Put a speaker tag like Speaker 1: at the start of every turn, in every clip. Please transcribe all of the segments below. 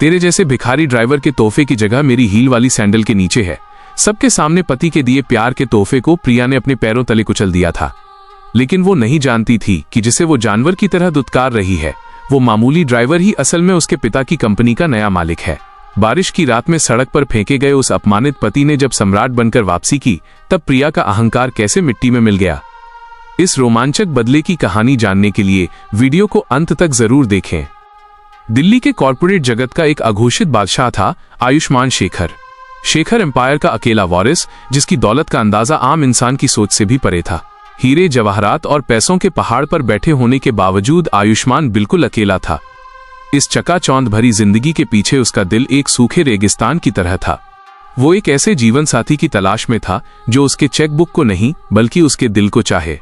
Speaker 1: तेरे जैसे भिखारी ड्राइवर के तोहफे की जगह मेरी हील वाली सैंडल के नीचे है। सबके सामने पति के दिए प्यार के तोहफे को प्रिया ने अपने पैरों तले कुचल दिया था। लेकिन वो नहीं जानती थी कि जिसे वो जानवर की तरह दुत्कार रही है, वो मामूली ड्राइवर ही असल में उसके पिता की कंपनी का नया मालिक है। बारिश की रात में सड़क पर फेंके गए उस अपमानित पति ने जब सम्राट बनकर वापसी की, तब प्रिया का अहंकार कैसे मिट्टी में मिल गया। इस रोमांचक बदले की कहानी जानने के लिए वीडियो को अंत तक जरूर देखें। दिल्ली के कॉर्पोरेट जगत का एक अघोषित बादशाह था आयुष्मान शेखर। शेखर एम्पायर का अकेला वारिस, जिसकी दौलत का अंदाजा आम इंसान की सोच से भी परे था। हीरे जवाहरात और पैसों के पहाड़ पर बैठे होने के बावजूद आयुष्मान बिल्कुल अकेला था। इस चकाचौंध भरी जिंदगी के पीछे उसका दिल एक सूखे रेगिस्तान की तरह था। वो एक ऐसे जीवन साथी की तलाश में था जो उसके चेकबुक को नहीं बल्कि उसके दिल को चाहे।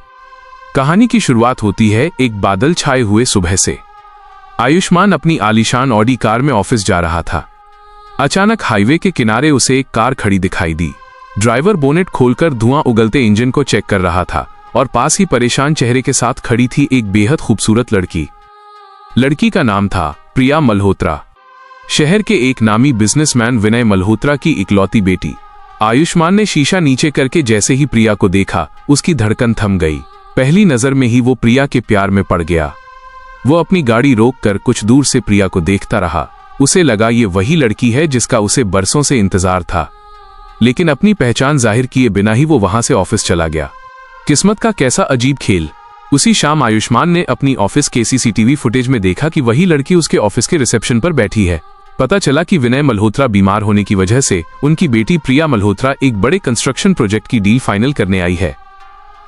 Speaker 1: कहानी की शुरुआत होती है एक बादल छाए हुए सुबह से। आयुष्मान अपनी आलीशान ऑडी कार में ऑफिस जा रहा था। अचानक हाईवे के किनारे उसे एक कार खड़ी दिखाई दी। ड्राइवर बोनेट खोलकर धुआं उगलते इंजन को चेक कर रहा था और पास ही परेशान चेहरे के साथ खड़ी थी एक बेहद खूबसूरत लड़की। लड़की का नाम था प्रिया मल्होत्रा, शहर के एक नामी बिजनेसमैन विनय मल्होत्रा की इकलौती बेटी। आयुष्मान ने शीशा नीचे करके जैसे ही प्रिया को देखा, उसकी धड़कन थम गई। पहली नजर में ही वो प्रिया के प्यार में पड़ गया। वो अपनी गाड़ी रोककर कुछ दूर से प्रिया को देखता रहा। उसे लगा ये वही लड़की है जिसका उसे बरसों से इंतजार था। लेकिन अपनी पहचान जाहिर किए बिना ही वो वहां से ऑफिस चला गया। किस्मत का कैसा अजीब खेल। उसी शाम आयुष्मान ने अपनी ऑफिस के सीसीटीवी फुटेज में देखा कि वही लड़की उसके ऑफिस के रिसेप्शन पर बैठी है। पता चला कि विनय मल्होत्रा बीमार होने की वजह से उनकी बेटी प्रिया मल्होत्रा एक बड़े कंस्ट्रक्शन प्रोजेक्ट की डील फाइनल करने आई है।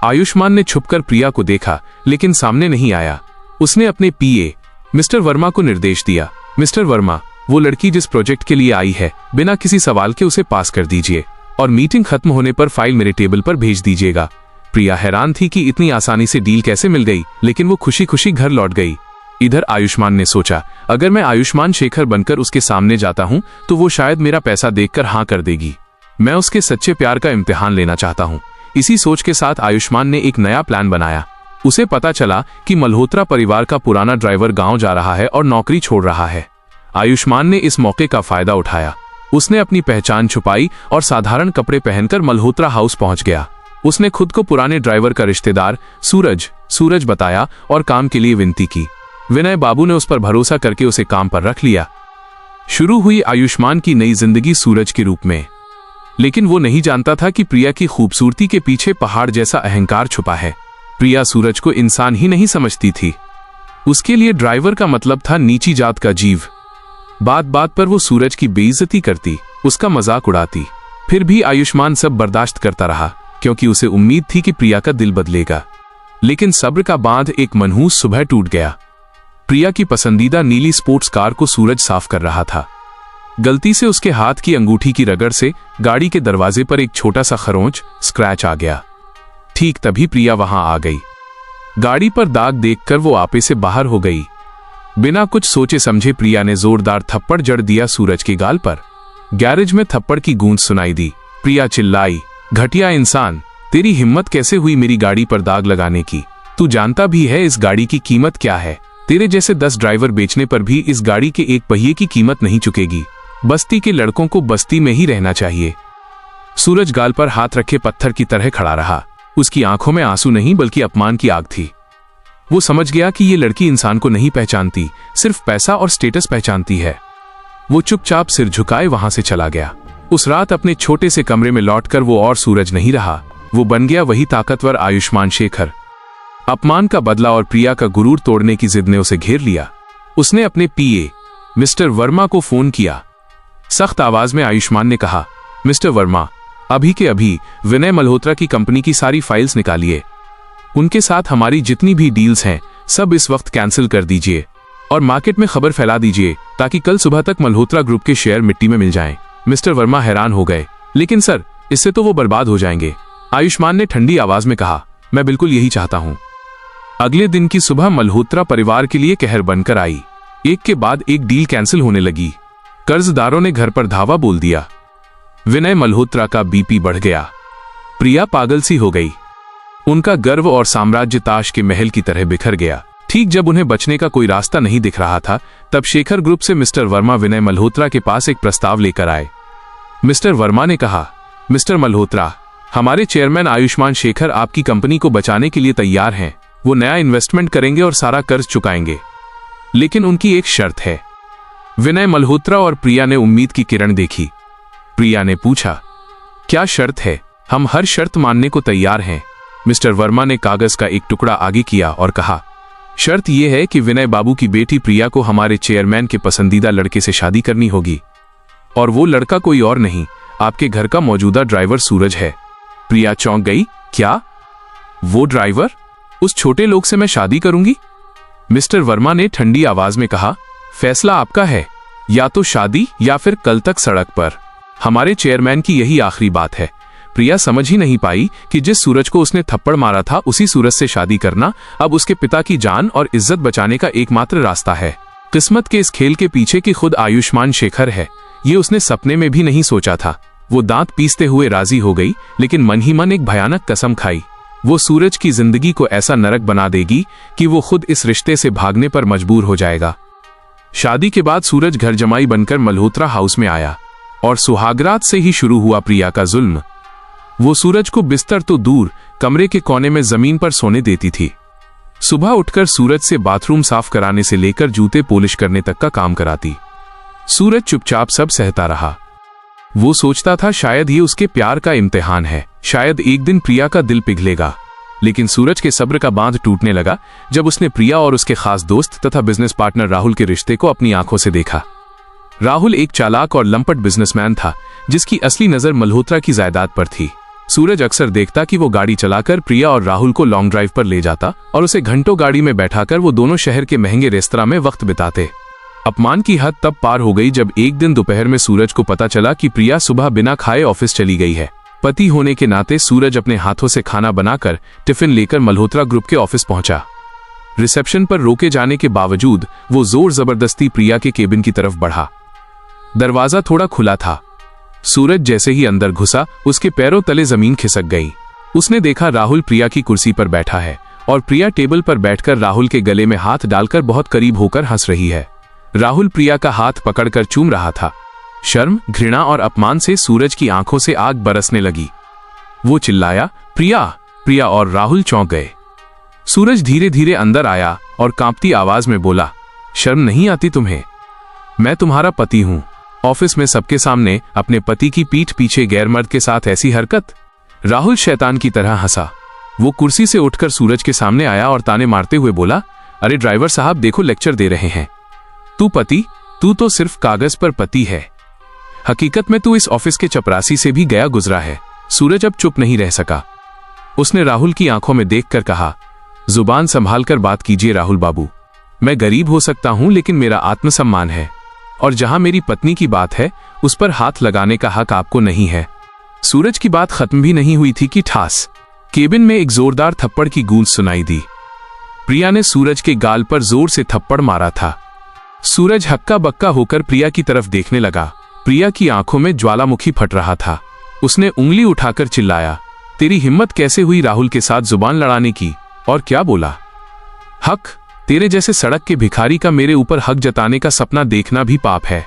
Speaker 1: आयुष्मान ने छुपकर प्रिया को देखा, लेकिन सामने नहीं आया। उसने अपने पीए मिस्टर वर्मा को निर्देश दिया, मिस्टर वर्मा, वो लड़की जिस प्रोजेक्ट के लिए आई है, बिना किसी सवाल के उसे पास कर दीजिए और मीटिंग खत्म होने पर फाइल मेरे टेबल पर भेज दीजिएगा। प्रिया हैरान थी कि इतनी आसानी से डील कैसे मिल गई, लेकिन वो खुशी खुशी घर लौट गई। इधर आयुष्मान ने सोचा, अगर मैं आयुष्मान शेखर बनकर उसके सामने जाता हूं तो वो शायद मेरा पैसा देखकर हाँ कर देगी। मैं उसके सच्चे प्यार का इम्तिहान लेना चाहता हूं। इसी सोच के साथ आयुष्मान ने एक नया प्लान बनाया। उसे पता चला कि मल्होत्रा परिवार का पुराना ड्राइवर गांव जा रहा है और नौकरी छोड़ रहा है। आयुष्मान ने इस मौके का फायदा उठाया। उसने अपनी पहचान छुपाई और साधारण कपड़े पहनकर मल्होत्रा हाउस पहुंच गया। उसने खुद को पुराने ड्राइवर का रिश्तेदार सूरज बताया और काम के लिए विनती की। विनय बाबू ने उस पर भरोसा करके उसे काम पर रख लिया। शुरू हुई आयुष्मान की नई जिंदगी सूरज के रूप में। लेकिन वो नहीं जानता था कि प्रिया की खूबसूरती के पीछे पहाड़ जैसा अहंकार छुपा है। प्रिया सूरज को इंसान ही नहीं समझती थी। उसके लिए ड्राइवर का मतलब था नीची जात का जीव। बात बात पर वो सूरज की बेइज्जती करती, उसका मजाक उड़ाती। फिर भी आयुष्मान सब बर्दाश्त करता रहा, क्योंकि उसे उम्मीद थी कि प्रिया का दिल बदलेगा। लेकिन सब्र का बांध एक मनहूस सुबह टूट गया। प्रिया की पसंदीदा नीली स्पोर्ट्स कार को सूरज साफ कर रहा था। गलती से उसके हाथ की अंगूठी की रगड़ से गाड़ी के दरवाजे पर एक छोटा सा खरोंच स्क्रैच आ गया। ठीक तभी प्रिया वहां आ गई। गाड़ी पर दाग देखकर वो आपे से बाहर हो गई। बिना कुछ सोचे समझे प्रिया ने जोरदार थप्पड़ जड़ दिया सूरज के गाल पर। गैरेज में थप्पड़ की गूंज सुनाई दी। प्रिया चिल्लाई, घटिया इंसान, तेरी हिम्मत कैसे हुई मेरी गाड़ी पर दाग लगाने की? तू जानता भी है इस गाड़ी की कीमत क्या है? तेरे जैसे 10 ड्राइवर बेचने पर भी इस गाड़ी के एक पहिए की कीमत नहीं चुकेगी। बस्ती के लड़कों को बस्ती में ही रहना चाहिए। सूरज गाल पर हाथ रखे पत्थर की तरह खड़ा रहा। उसकी आंखों में आंसू नहीं बल्कि अपमान की आग थी। वो समझ गया कि ये लड़की इंसान को नहीं पहचानती, सिर्फ पैसा और स्टेटस पहचानती है। वो चुपचाप सिर झुकाए वहां से चला गया। उस रात अपने छोटे से कमरे में लौटकर वो और सूरज नहीं रहा। वो बन गया वही ताकतवर आयुष्मान शेखर। अपमान का बदला और प्रिया का गुरूर तोड़ने की जिद ने उसे घेर लिया। उसने अपने पीए मिस्टर वर्मा को फोन किया। सख्त आवाज में आयुष्मान ने कहा, मिस्टर वर्मा, अभी के अभी विनय मल्होत्रा की कंपनी की सारी फाइल्स निकालिए। उनके साथ हमारी जितनी भी डील्स हैं सब इस वक्त कैंसिल कर दीजिए और मार्केट में खबर फैला दीजिए ताकि कल सुबह तक मल्होत्रा ग्रुप के शेयर मिट्टी में मिल जाएं। मिस्टर वर्मा हैरान हो गए, लेकिन सर, इससे तो वो बर्बाद हो जाएंगे। आयुष्मान ने ठंडी आवाज में कहा, मैं बिल्कुल यही चाहता हूं। अगले दिन की सुबह मल्होत्रा परिवार के लिए कहर बनकर आई। एक के बाद एक डील कैंसिल होने लगी। कर्जदारों ने घर पर धावा बोल दिया। विनय मल्होत्रा का बीपी बढ़ गया। प्रिया पागल सी हो गई। उनका गर्व और साम्राज्य ताश के महल की तरह बिखर गया। ठीक जब उन्हें बचने का कोई रास्ता नहीं दिख रहा था, तब शेखर ग्रुप से मिस्टर वर्मा विनय मल्होत्रा के पास एक प्रस्ताव लेकर आए। मिस्टर वर्मा ने कहा, मिस्टर मल्होत्रा, हमारे चेयरमैन आयुष्मान शेखर आपकी कंपनी को बचाने के लिए तैयार हैं। वो नया इन्वेस्टमेंट करेंगे और सारा कर्ज चुकाएंगे, लेकिन उनकी एक शर्त है। विनय मल्होत्रा और प्रिया ने उम्मीद की किरण देखी। प्रिया ने पूछा, क्या शर्त है? हम हर शर्त मानने को तैयार हैं। मिस्टर वर्मा ने कागज का एक टुकड़ा आगे किया और कहा, शर्त यह है कि विनय बाबू की बेटी प्रिया को हमारे चेयरमैन के पसंदीदा लड़के से शादी करनी होगी, और वो लड़का कोई और नहीं, आपके घर का मौजूदा ड्राइवर सूरज है। प्रिया चौंक गई। क्या? वो ड्राइवर? उस छोटे लोग से मैं शादी करूंगी? मिस्टर वर्मा ने ठंडी आवाज में कहा, फैसला आपका है, या तो शादी या फिर कल तक सड़क पर। हमारे चेयरमैन की यही आखिरी बात है। प्रिया समझ ही नहीं पाई कि जिस सूरज को उसने थप्पड़ मारा था, उसी सूरज से शादी करना अब उसके पिता की जान और इज्जत बचाने का एकमात्र रास्ता है। किस्मत के इस खेल के पीछे की खुद आयुष्मान शेखर है, ये उसने सपने में भी नहीं सोचा था। वो दांत पीसते हुए राजी हो गई, लेकिन मन ही मन एक भयानक कसम खाई। वो सूरज की जिंदगी को ऐसा नरक बना देगी कि वो खुद इस रिश्ते से भागने पर मजबूर हो जाएगा। शादी के बाद सूरज घर जमाई बनकर मल्होत्रा हाउस में आया, और सुहागरात से ही शुरू हुआ प्रिया का जुल्म। वो सूरज को बिस्तर तो दूर, कमरे के कोने में जमीन पर सोने देती थी। सुबह उठकर सूरज से बाथरूम साफ कराने से लेकर जूते पॉलिश करने तक का काम कराती। सूरज चुपचाप सब सहता रहा। वो सोचता था शायद ये उसके प्यार का इम्तिहान है, शायद एक दिन प्रिया का दिल पिघलेगा। लेकिन सूरज के सब्र का बांध टूटने लगा जब उसने प्रिया और उसके खास दोस्त तथा बिजनेस पार्टनर राहुल के रिश्ते को अपनी आंखों से देखा। राहुल एक चालाक और लंपट बिजनेसमैन था, जिसकी असली नजर मल्होत्रा की जायदाद पर थी। सूरज अक्सर देखता कि वो गाड़ी चलाकर प्रिया और राहुल को लॉन्ग ड्राइव पर ले जाता, और उसे घंटों गाड़ी में बैठाकर वो दोनों शहर के महंगे रेस्तरां में वक्त बिताते। अपमान की हद तब पार हो गई जब एक दिन दोपहर में सूरज को पता चला कि प्रिया सुबह बिना खाए ऑफिस चली गई है। पति होने के नाते सूरज अपने हाथों से खाना बनाकर टिफिन लेकर मल्होत्रा ग्रुप के ऑफिस पहुंचा। रिसेप्शन पर रोके जाने के बावजूद वो जोर जबरदस्ती प्रिया के केबिन की तरफ बढ़ा। दरवाजा थोड़ा खुला था। सूरज जैसे ही अंदर घुसा, उसके पैरों तले जमीन खिसक गई। उसने देखा राहुल प्रिया की कुर्सी पर बैठा है, और प्रिया टेबल पर बैठकर राहुल के गले में हाथ डालकर बहुत करीब होकर हंस रही है। राहुल प्रिया का हाथ पकड़कर चूम रहा था। शर्म, घृणा और अपमान से सूरज की आंखों से आग बरसने लगी। वो चिल्लाया, प्रिया, प्रिया, और राहुल चौंक गए। सूरज धीरे धीरे अंदर आया और कांपती आवाज में बोला, शर्म नहीं आती तुम्हें? मैं तुम्हारा पति हूं। ऑफिस में सबके सामने अपने पति की पीठ पीछे गैरमर्द के साथ ऐसी हरकत? राहुल शैतान की तरह हंसा। वो कुर्सी से उठकर सूरज के सामने आया और ताने मारते हुए बोला, अरे ड्राइवर साहब, देखो लेक्चर दे रहे हैं। तू पति? तू तो सिर्फ कागज पर पति है। हकीकत में तू इस ऑफिस के चपरासी से भी गया गुजरा है। सूरज अब चुप नहीं रह सका। उसने राहुल की आंखों में देखकर कहा, जुबान संभाल कर बात कीजिए राहुल बाबू। मैं गरीब हो सकता हूं, लेकिन मेरा आत्मसम्मान है, और जहां मेरी पत्नी की बात है, उस पर हाथ लगाने का हक आपको नहीं है। सूरज की बात खत्म भी नहीं हुई थी कि ठास केबिन में एक जोरदार थप्पड़ की गूंज सुनाई दी। प्रिया ने सूरज के गाल पर जोर से थप्पड़ मारा था। सूरज हक्का बक्का होकर प्रिया की तरफ देखने लगा। प्रिया की आंखों में ज्वालामुखी फट रहा था। उसने उंगली उठाकर चिल्लाया, तेरी हिम्मत कैसे हुई राहुल के साथ जुबान लड़ाने की? और क्या बोला? हक? तेरे जैसे सड़क के भिखारी का मेरे ऊपर हक जताने का सपना देखना भी पाप है।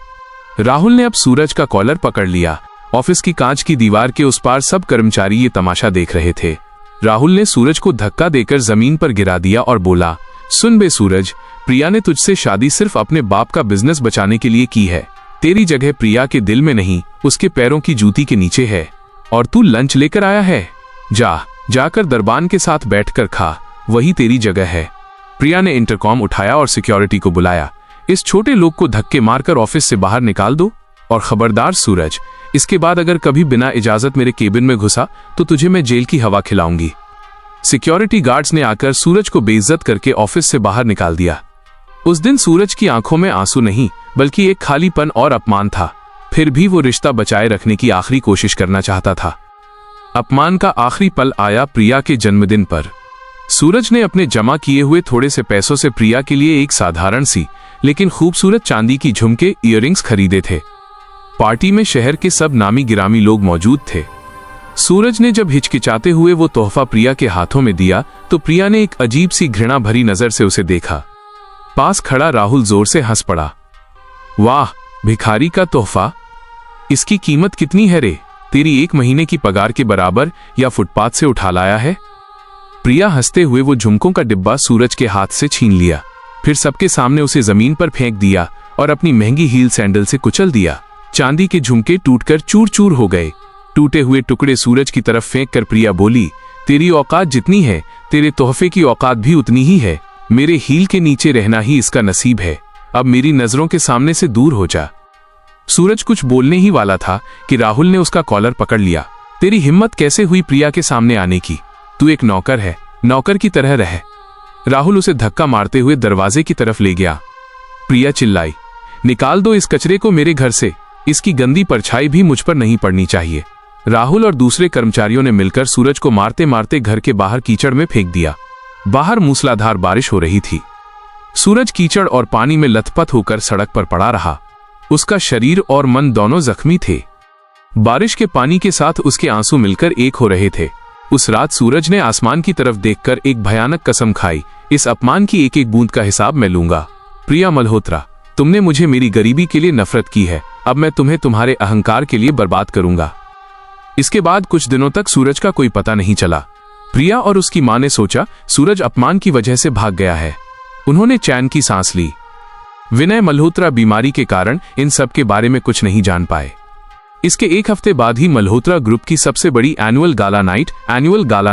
Speaker 1: राहुल ने अब सूरज का कॉलर पकड़ लिया। ऑफिस की कांच की दीवार के उस पार सब कर्मचारी ये तमाशा देख रहे थे। राहुल ने सूरज को धक्का देकर जमीन पर गिरा दिया और बोला, सुन बे सूरज, प्रिया ने तुझसे शादी सिर्फ अपने बाप का बिजनेस बचाने के लिए की है। तेरी जगह प्रिया के दिल में नहीं, उसके पैरों की जूती के नीचे है। और तू लंच लेकर आया है? जाकर दरबान के साथ बैठकर खा, वही तेरी जगह है। प्रिया ने इंटरकॉम उठाया और सिक्योरिटी को बुलाया। इस छोटे लोग को धक्के मारकर ऑफिस से बाहर निकाल दो, और खबरदार सूरज, इसके बाद अगर कभी बिना इजाजत मेरे केबिन में घुसा तो तुझे मैं जेल की हवा खिलाऊंगी। सिक्योरिटी गार्ड्स ने आकर सूरज को बेइज्जत करके ऑफिस से बाहर निकाल दिया। उस दिन सूरज की आंखों में आंसू नहीं, बल्कि एक खालीपन और अपमान था। फिर भी वो रिश्ता बचाए रखने की आखिरी कोशिश करना चाहता था। अपमान का आखिरी पल आया प्रिया के जन्मदिन पर। सूरज ने अपने जमा किए हुए थोड़े से पैसों से प्रिया के लिए एक साधारण सी लेकिन खूबसूरत चांदी की झुमके इयररिंग्स खरीदे थे। पार्टी में शहर के सब नामी गिरामी लोग मौजूद थे। सूरज ने जब हिचकिचाते हुए वो तोहफा प्रिया के हाथों में दिया तो प्रिया ने एक अजीब सी घृणा भरी नजर से उसे देखा। पास खड़ा राहुल जोर से हंस पड़ा। वाह, भिखारी का तोहफा, इसकी कीमत कितनी है रे? तेरी 1 महीने की पगार के बराबर, या फुटपाथ से उठा लाया है? प्रिया हंसते हुए वो झुमकों का डिब्बा सूरज के हाथ से छीन लिया, फिर सबके सामने उसे जमीन पर फेंक दिया और अपनी महंगी हील सैंडल से कुचल दिया। चांदी के झुमके टूटकर चूर चूर हो गए। टूटे हुए टुकड़े सूरज की तरफ फेंक कर प्रिया बोली, तेरी औकात जितनी है तेरे तोहफे की औकात भी उतनी ही है। मेरे हील के नीचे रहना ही इसका नसीब है। अब मेरी नजरों के सामने से दूर हो जा। सूरज कुछ बोलने ही वाला था कि राहुल ने उसका कॉलर पकड़ लिया। तेरी हिम्मत कैसे हुई प्रिया के सामने आने की? तू एक नौकर है, नौकर की तरह रह। राहुल उसे धक्का मारते हुए दरवाजे की तरफ ले गया। प्रिया चिल्लाई, निकाल दो इस कचरे को मेरे घर से, इसकी गंदी परछाई भी मुझ पर नहीं पड़नी चाहिए। राहुल और दूसरे कर्मचारियों ने मिलकर सूरज को मारते मारते घर के बाहर कीचड़ में फेंक दिया। बाहर मूसलाधार बारिश हो रही थी। सूरज कीचड़ और पानी में लथपथ होकर सड़क पर पड़ा रहा। उसका शरीर और मन दोनों जख्मी थे। बारिश के पानी के साथ उसके आंसू मिलकर एक हो रहे थे। उस रात सूरज ने आसमान की तरफ देखकर एक भयानक कसम खाई, इस अपमान की एक एक बूंद का हिसाब मैं लूंगा। प्रिया मल्होत्रा, तुमने मुझे मेरी गरीबी के लिए नफरत की है, अब मैं तुम्हें तुम्हारे अहंकार के लिए बर्बाद करूंगा। इसके बाद कुछ दिनों तक सूरज का कोई पता नहीं चला। प्रिया और उसकी मां ने सोचा सूरज अपमान की वजह से भाग गया है। उन्होंने चैन की सांस ली। विनय मल्होत्रा बीमारी के कारण इन सब के बारे में कुछ नहीं जान पाए। इसके 1 हफ्ते बाद ही मल्होत्रा ग्रुप की सबसे बड़ी एनुअल गाला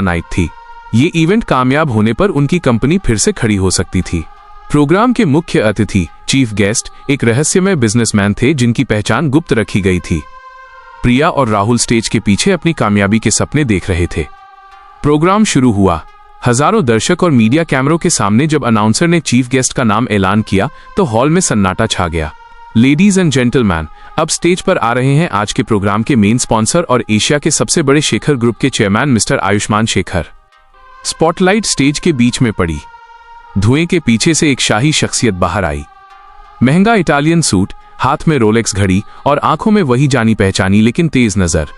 Speaker 1: नाइट थी। ये इवेंट कामयाब होने पर उनकी कंपनी फिर से खड़ी हो सकती थी। प्रोग्राम के मुख्य अतिथि, चीफ गेस्ट, एक रहस्यमय बिजनेसमैन थे जिनकी पहचान गुप्त रखी गई थी। प्रिया और राहुल स्टेज के पीछे अपनी कामयाबी के सपने देख रहे थे। प्रोग्राम शुरू हुआ। हजारों दर्शक और मीडिया कैमरों के सामने जब अनाउंसर ने चीफ गेस्ट का नाम ऐलान किया तो हॉल में सन्नाटा छा गया। लेडीज एंड जेंटलमैन, अब स्टेज पर आ रहे हैं आज के प्रोग्राम के मेन स्पॉन्सर और एशिया के सबसे बड़े शेखर ग्रुप के chairman mister Ayushman Shekhar. Spotlight stage के बीच में पड़ी। धुएं के पीछे से एक शाही शख्सियत बाहर आई। महंगा इटालियन सूट, हाथ में रोलेक्स घड़ी और आंखों में वही जानी पहचानी लेकिन तेज नजर।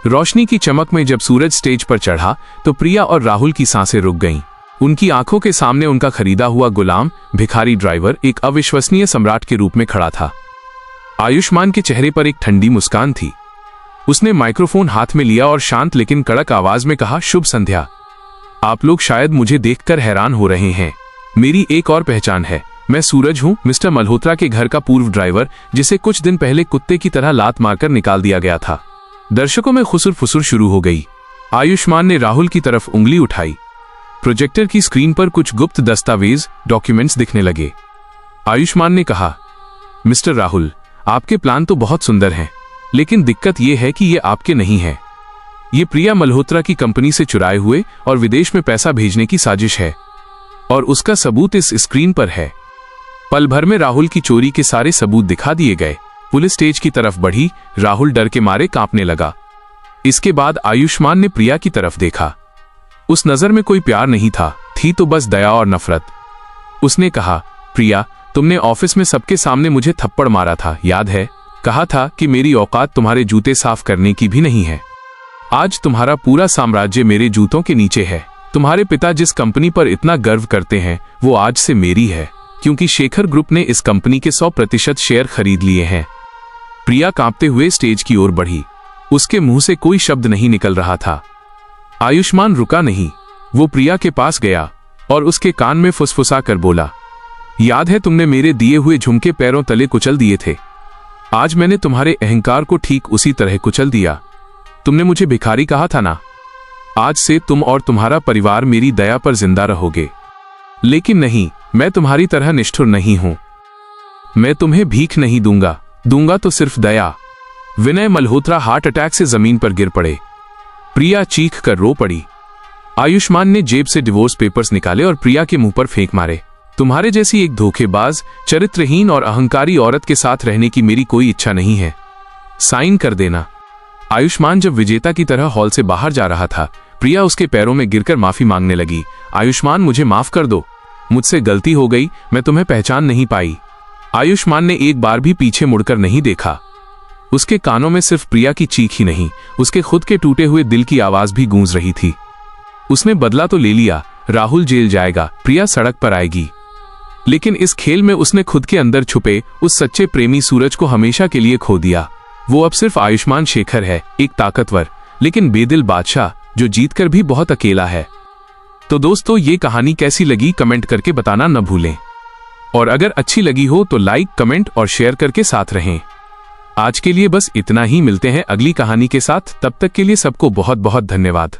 Speaker 1: रोशनी की चमक में जब सूरज स्टेज पर चढ़ा तो प्रिया और राहुल की सांसें रुक गईं। उनकी आंखों के सामने उनका खरीदा हुआ गुलाम, भिखारी ड्राइवर एक अविश्वसनीय सम्राट के रूप में खड़ा था। आयुष्मान के चेहरे पर एक ठंडी मुस्कान थी। उसने माइक्रोफोन हाथ में लिया और शांत लेकिन कड़क आवाज में कहा, शुभ संध्या। आप लोग शायद मुझे देखकर हैरान हो रहे हैं। मेरी एक और पहचान है। मैं सूरज हूं, मिस्टर मल्होत्रा के घर का पूर्व ड्राइवर, जिसे कुछ दिन पहले कुत्ते की तरह लात मारकर निकाल दिया गया था। दर्शकों में खुसुर फुसुर शुरू हो गई। आयुष्मान ने राहुल की तरफ उंगली उठाई। प्रोजेक्टर की स्क्रीन पर कुछ गुप्त दस्तावेज, डॉक्यूमेंट्स दिखने लगे। आयुष्मान ने कहा, मिस्टर राहुल, आपके प्लान तो बहुत सुंदर हैं, लेकिन दिक्कत यह है कि ये आपके नहीं है। ये प्रिया मल्होत्रा की कंपनी से चुराए हुए और विदेश में पैसा भेजने की साजिश है, और उसका सबूत इस स्क्रीन पर है। पल भर में राहुल की चोरी के सारे सबूत दिखा दिए गए। पुलिस स्टेज की तरफ बढ़ी। राहुल डर के मारे कांपने लगा। इसके बाद आयुष्मान ने प्रिया की तरफ देखा। उस नजर में कोई प्यार नहीं था, थी तो बस दया और नफरत। उसने कहा, प्रिया, तुमने ऑफिस में सबके सामने मुझे थप्पड़ मारा था, याद है? कहा था कि मेरी औकात तुम्हारे जूते साफ करने की भी नहीं है। आज तुम्हारा पूरा साम्राज्य मेरे जूतों के नीचे है। तुम्हारे पिता जिस कंपनी पर इतना गर्व करते हैं वो आज से मेरी है, क्योंकि शेखर ग्रुप ने इस कंपनी के 100% शेयर खरीद लिए हैं। प्रिया कांपते हुए स्टेज की ओर बढ़ी। उसके मुंह से कोई शब्द नहीं निकल रहा था। आयुष्मान रुका नहीं। वो प्रिया के पास गया और उसके कान में फुसफुसा कर बोला, याद है तुमने मेरे दिए हुए झुमके पैरों तले कुचल दिए थे? आज मैंने तुम्हारे अहंकार को ठीक उसी तरह कुचल दिया। तुमने मुझे भिखारी कहा था ना? आज से तुम और तुम्हारा परिवार मेरी दया पर जिंदा रहोगे। लेकिन नहीं, मैं तुम्हारी तरह निष्ठुर नहीं हूं। मैं तुम्हें भीख नहीं दूंगा तो सिर्फ दया। विनय मल्होत्रा हार्ट अटैक से जमीन पर गिर पड़े। प्रिया चीख कर रो पड़ी। आयुष्मान ने जेब से डिवोर्स पेपर्स निकाले और प्रिया के मुंह पर फेंक मारे। तुम्हारे जैसी एक धोखेबाज, चरित्रहीन और अहंकारी औरत के साथ रहने की मेरी कोई इच्छा नहीं है। साइन कर देना। आयुष्मान जब विजेता की तरह हॉल से बाहर जा रहा था, प्रिया उसके पैरों में गिरकर माफी मांगने लगी। आयुष्मान, मुझे माफ कर दो, मुझसे गलती हो गई, मैं तुम्हें पहचान नहीं पाई। आयुष्मान ने एक बार भी पीछे मुड़कर नहीं देखा। उसके कानों में सिर्फ प्रिया की चीख ही नहीं, उसके खुद के टूटे हुए दिल की आवाज भी गूंज रही थी। उसने बदला तो ले लिया, राहुल जेल जाएगा, प्रिया सड़क पर आएगी, लेकिन इस खेल में उसने खुद के अंदर छुपे उस सच्चे प्रेमी सूरज को हमेशा के लिए खो दिया। वो अब सिर्फ आयुष्मान शेखर है, एक ताकतवर लेकिन बेदिल बादशाह जो जीतकर भी बहुत अकेला है। तो दोस्तों, ये कहानी कैसी लगी कमेंट करके बताना न भूलें, और अगर अच्छी लगी हो तो लाइक, कमेंट और शेयर करके साथ रहें। आज के लिए बस इतना ही, मिलते हैं अगली कहानी के साथ, तब तक के लिए सबको बहुत बहुत धन्यवाद।